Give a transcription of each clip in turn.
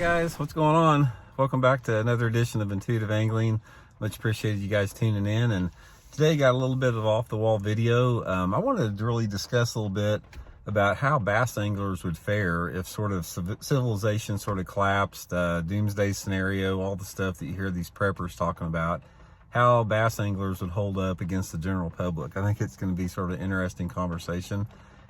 Guys, what's going on? Welcome back to another edition of Intuitive Angling. Much appreciated you guys tuning in, and today got a little bit of off the wall video. I wanted to really discuss a little bit about how bass anglers would fare if sort of civilization sort of collapsed, doomsday scenario, all the stuff that you hear these preppers talking about, how bass anglers would hold up against the general public. I think it's going to be sort of an interesting conversation,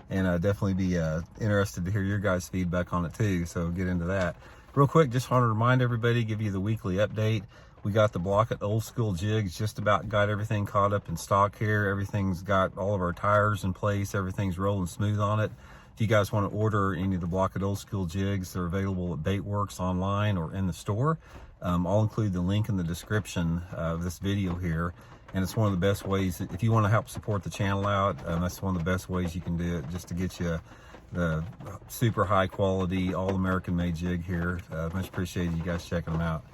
and definitely be interested to hear your guys' feedback on it too, so get into that. Real quick, just want to remind everybody, give you the weekly update. We got the block at Old School Jigs, just about got everything caught up in stock here. Everything's got all of our tires in place. Everything's rolling smooth on it. If you guys want to order any of the block at Old School Jigs, they're available at Baitworks online or in the store. I'll include the link in the description of this video here. And it's one of the best ways, if you want to help support the channel out, that's one of the best ways you can do it, just to get you the super high quality, all American made jig here. Much appreciated you guys checking them out.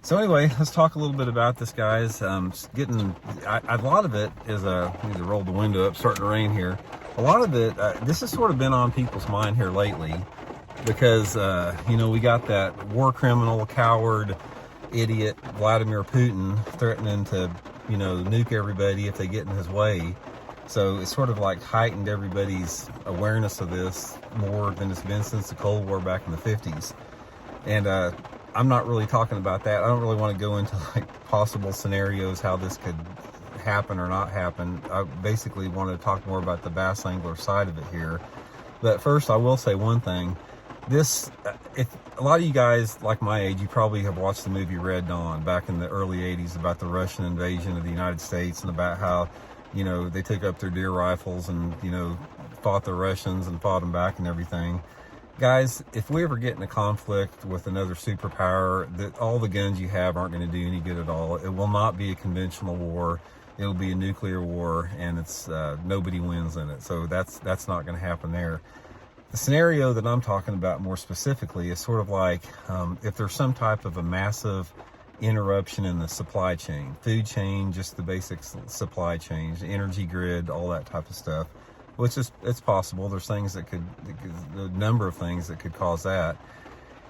So anyway, let's talk a little bit about this, guys. A lot of it is, I need to roll the window up, starting to rain here. A lot of it, this has sort of been on people's mind here lately because, you know, we got that war criminal, coward, idiot, Vladimir Putin threatening to, you know, nuke everybody if they get in his way. So it's sort of like heightened everybody's awareness of this more than it's been since the Cold War back in the 50s. And I'm not really talking about that. I don't really want to go into like possible scenarios, how this could happen or not happen. I basically want to talk more about the bass angler side of it here. But first, I will say one thing. If a lot of you guys like my age, you probably have watched the movie Red Dawn back in the early 80s about the Russian invasion of the United States and about how, you know, they took up their deer rifles and, you know, fought the Russians and fought them back and everything. Guys, if we ever get in a conflict with another superpower, that all the guns you have aren't going to do any good at all. It will not be a conventional war. It'll be a nuclear war, and it's nobody wins in it. So that's not going to happen there. The scenario that I'm talking about more specifically is sort of like if there's some type of a massive interruption in the supply chain, food chain, just the basic supply chain, energy grid, all that type of stuff. Which is, it's possible. There's things that could, a number of things that could cause that.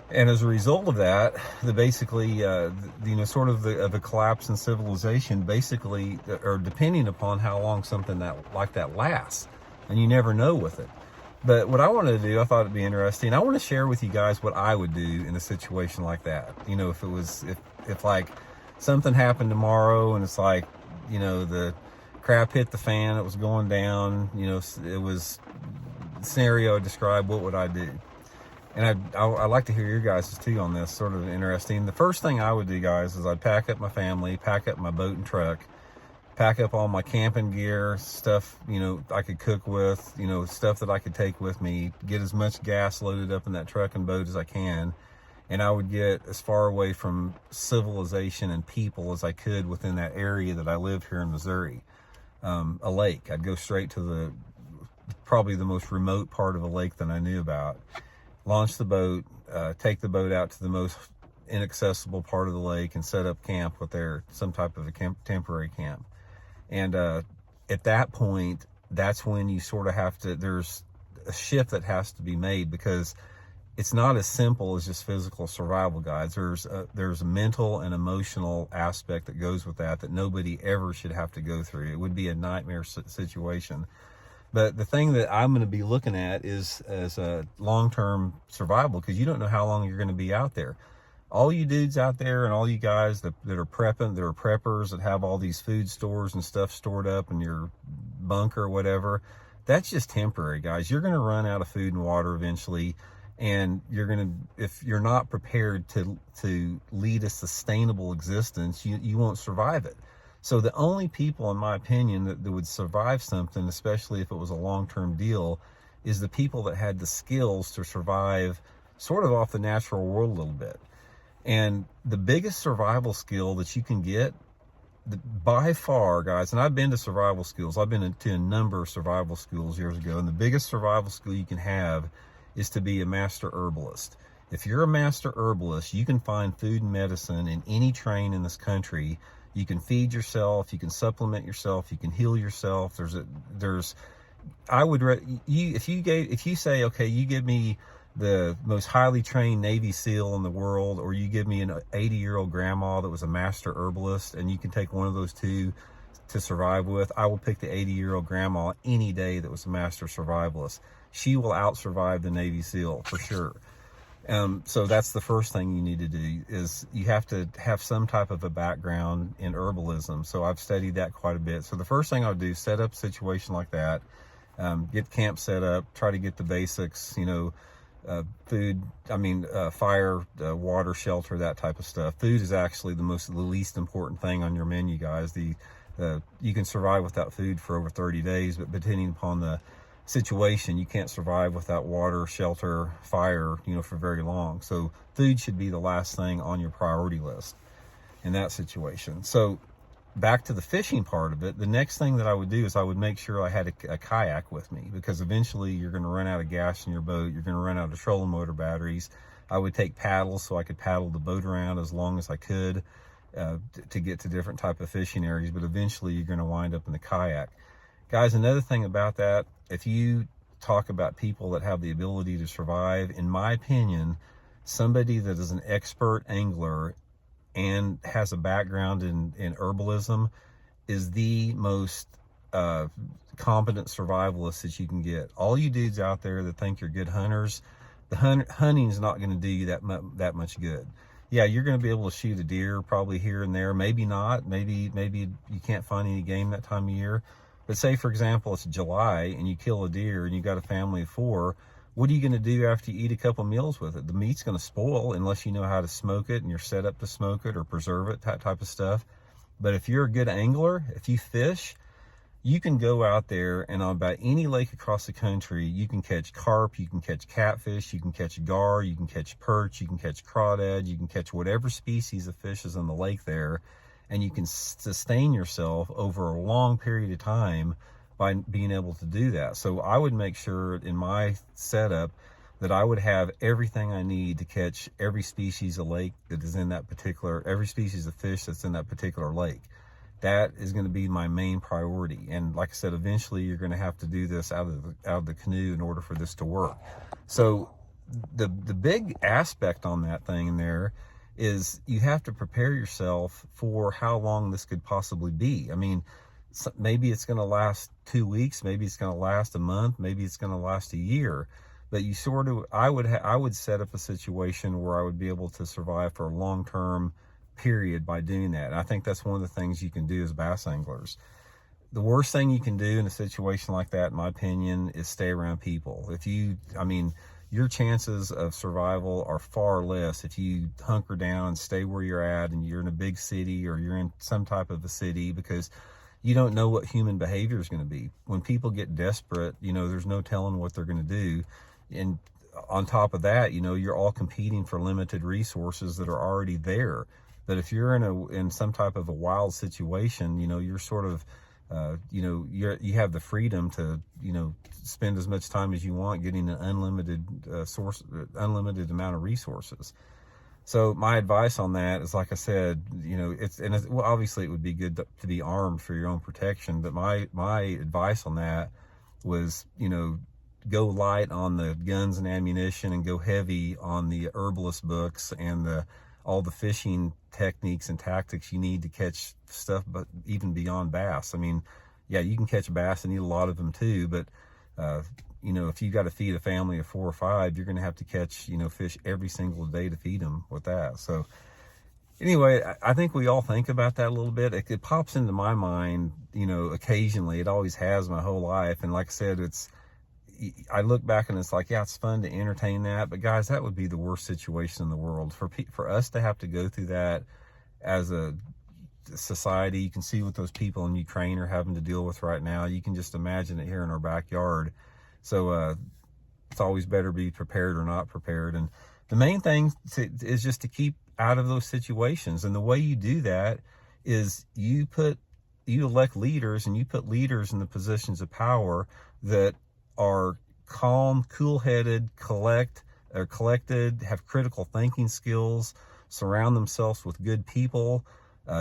And as a result of that, you know, sort of the collapse in civilization, basically, or depending upon how long something like that lasts, and you never know with it. But what I wanted to do, I thought it'd be interesting. I want to share with you guys what I would do in a situation like that. You know, if like something happened tomorrow and it's like, you know, the crap hit the fan, it was going down, you know, it was scenario I described, what would I do? And I'd like to hear your guys' too on this, sort of interesting. The first thing I would do, guys, is I'd pack up my family, pack up my boat and truck, pack up all my camping gear, stuff, you know, I could cook with, you know, stuff that I could take with me, get as much gas loaded up in that truck and boat as I can. And I would get as far away from civilization and people as I could within that area that I live here in Missouri. A lake. I'd go straight to probably the most remote part of a lake that I knew about. Launch the boat, take the boat out to the most inaccessible part of the lake and set up camp with some type of a temporary camp. And at that point, that's when you sort of have to, there's a shift that has to be made, because it's not as simple as just physical survival, guys. There's a mental and emotional aspect that goes with that nobody ever should have to go through. It would be a nightmare situation. But the thing that I'm going to be looking at is as a long-term survival, because you don't know how long you're going to be out there. All you dudes out there and all you guys that are prepping, that are preppers, that have all these food stores and stuff stored up in your bunker or whatever, that's just temporary, guys. You're going to run out of food and water eventually. And if you're not prepared to lead a sustainable existence, you won't survive it. So the only people, in my opinion, that would survive something, especially if it was a long-term deal, is the people that had the skills to survive sort of off the natural world a little bit. And the biggest survival skill that you can get, by far, guys, and I've been to survival schools. I've been to a number of survival schools years ago, and the biggest survival skill you can have is to be a master herbalist. If you're a master herbalist, you can find food and medicine in any terrain in this country. You can feed yourself, you can supplement yourself, you can heal yourself. If you say, okay, you give me the most highly trained Navy SEAL in the world, or you give me an 80-year-old grandma that was a master herbalist, and you can take one of those two to survive with, I will pick the 80-year-old grandma any day that was a master survivalist. She will out-survive the Navy SEAL for sure. So that's the first thing you need to do, is you have to have some type of a background in herbalism. So I've studied that quite a bit. So the first thing I would do, set up a situation like that, get camp set up, try to get the basics, food, fire, water, shelter, that type of stuff. Food is actually the least important thing on your menu, guys. You can survive without food for over 30 days, but depending upon the situation, you can't survive without water, shelter, fire, for very long. So food should be the last thing on your priority list in that situation. So back to the fishing part of it, the next thing that I would do is I would make sure I had a kayak with me, because eventually you're going to run out of gas in your boat. You're going to run out of trolling motor batteries. I would take paddles so I could paddle the boat around as long as I could to get to different type of fishing areas, but eventually you're going to wind up in the kayak. Guys, another thing about that, if you talk about people that have the ability to survive, in my opinion, somebody that is an expert angler and has a background in herbalism is the most competent survivalist that you can get. All you dudes out there that think you're good hunters, the hunting is not going to do you that much good. Yeah, you're going to be able to shoot a deer probably here and there, maybe not, maybe you can't find any game that time of year. But say, for example, it's July and you kill a deer and you got a family of 4. What are you going to do after you eat a couple meals with it? The meat's going to spoil unless you know how to smoke it and you're set up to smoke it or preserve it, that type of stuff. But if you're a good angler, if you fish, you can go out there and on about any lake across the country, you can catch carp, you can catch catfish, you can catch gar, you can catch perch, you can catch crawdad, you can catch whatever species of fish is in the lake there. And you can sustain yourself over a long period of time by being able to do that. So I would make sure in my setup that I would have everything I need to catch every species of lake that is in that particular, every species of fish that's in that particular lake. That is going to be my main priority. And like I said, eventually you're going to have to do this out of the canoe in order for this to work. So the big aspect on that thing there is you have to prepare yourself for how long this could possibly be. I mean, maybe it's going to last 2 weeks, maybe it's going to last a month, maybe it's going to last a year. But you sort of, I would set up a situation where I would be able to survive for a long-term period by doing that. And I think that's one of the things you can do as bass anglers. The worst thing you can do in a situation like that, in my opinion, is stay around people. Your chances of survival are far less if you hunker down and stay where you're at and you're in a big city or you're in some type of a city, because you don't know what human behavior is going to be. When people get desperate, there's no telling what they're going to do. And on top of that, you're all competing for limited resources that are already there. But if you're in some type of a wild situation, you're sort of you have the freedom to spend as much time as you want getting an unlimited amount of resources. So my advice on that is, like I said, obviously it would be good to be armed for your own protection, but my advice on that was, go light on the guns and ammunition and go heavy on the herbalist books and all the fishing techniques and tactics you need to catch stuff, but even beyond bass. You can catch bass and eat a lot of them too, but if you got to feed a family of 4 or 5, you're going to have to catch fish every single day to feed them with that. So anyway, I think we all think about that a little bit. It pops into my mind occasionally. It always has my whole life. And like I said, I look back and it's like, yeah, it's fun to entertain that, but guys, that would be the worst situation in the world for us to have to go through that as a society. You can see what those people in Ukraine are having to deal with right now. You can just imagine it here in our backyard. So it's always better to be prepared or not prepared. And the main thing is just to keep out of those situations. And the way you do that is you elect leaders, and you put leaders in the positions of power that are calm, cool-headed, collected, have critical thinking skills, surround themselves with good people,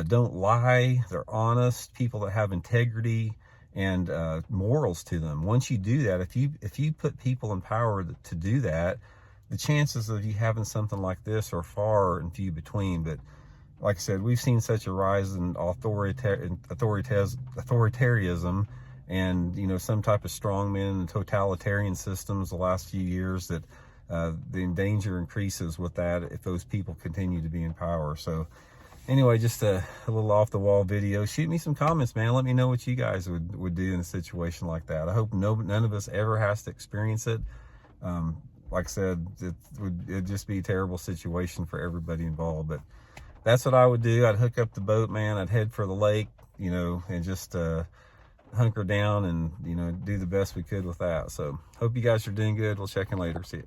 don't lie, they're honest, people that have integrity and morals to them. Once you do that, if you put people in power to do that, the chances of you having something like this are far and few between. But like I said, we've seen such a rise in authoritarianism and, you know, some type of strongmen and totalitarian systems the last few years that the danger increases with that if those people continue to be in power. So anyway, just a little off the wall video. Shoot me some comments, man. Let me know what you guys would do in a situation like that. I hope none of us ever has to experience it. Like I said, it'd just be a terrible situation for everybody involved. But that's what I would do. I'd hook up the boat, man. I'd head for the lake, you know, and just hunker down and, you know, do the best we could with that. So hope you guys are doing good. We'll check in later. See you.